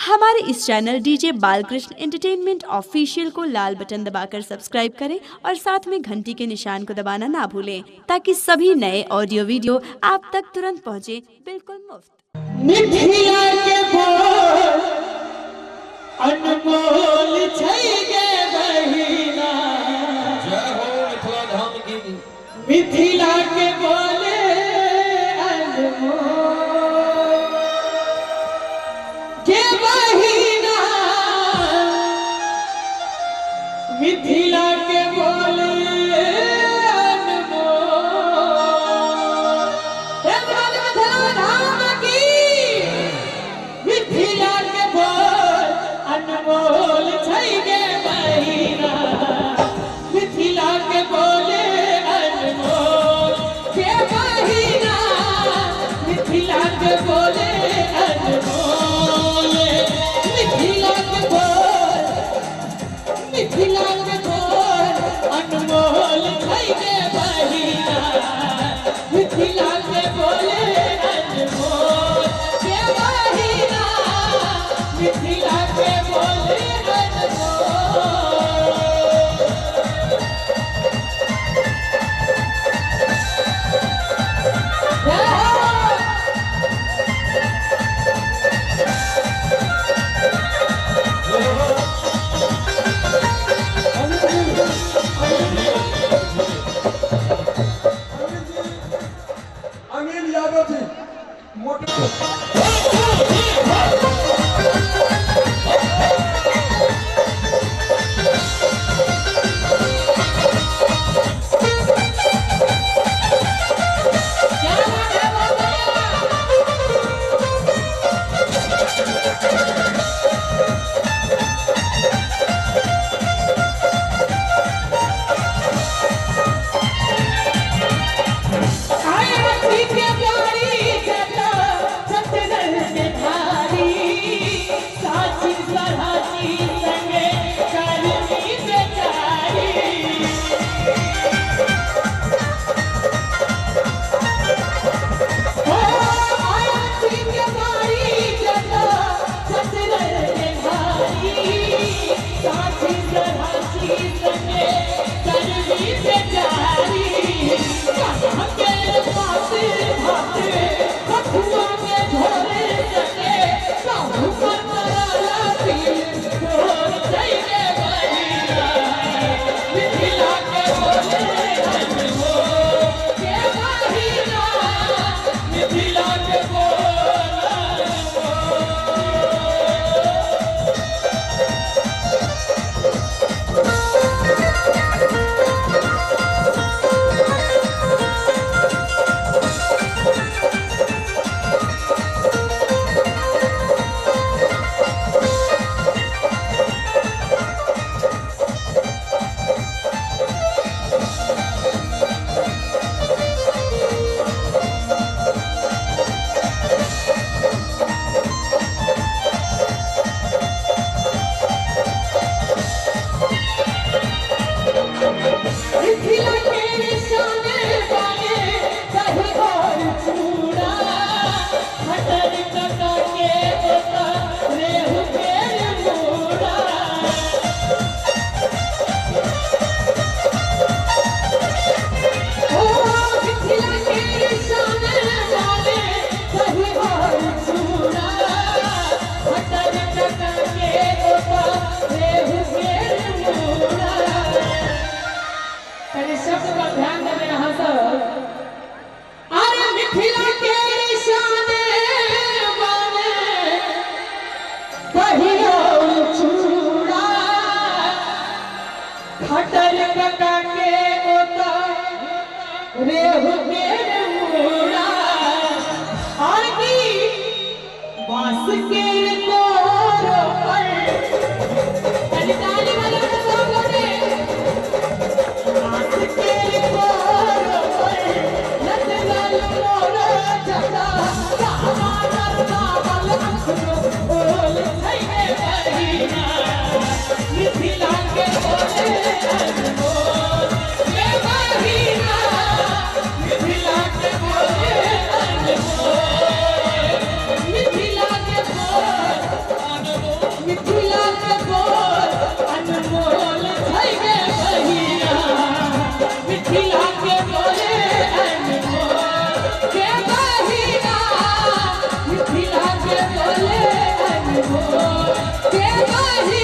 हमारे इस channel DJ Balkrishna entertainment official को लाल बटन दबाकर सब्सक्राइब करें और साथ में घंटी के निशान को दबाना ना भूलें ताकि सभी नए ऑडियो वीडियो आप तक तुरंत पहुंचे, बिल्कुल मुफ्त। मिथिला के बोल अनमोल छै गे बहिना, जय हो मिथिला धाम की। मिथिला के बोले अनमोल गे बहिना, मिथिला के बोले अनमोल छै गे बहिना, मिथिला के बोले अनमोल गे बहिना, मिथिला के बोले अनमोल, मिथिला के बोल, मिथिला के बोल अनमोल छै गे बहिना, मिथिला के बोले अनमोल गे बहिना, मिथिला के बोले अनिल यादव जी मोटर खटर कका के ओता रेहू के मूड़ा और की बांस के कोरो पर ताली वाला सब ने बांस के कोरो पर लत लाल मोरा चला हमारा बाबल अखनो बोल થઈ गे बहिना, मिथिला के बोले अनमोल गे बहिना, मिथिला के बोले अनमोल, मिथिला के बोले बहिना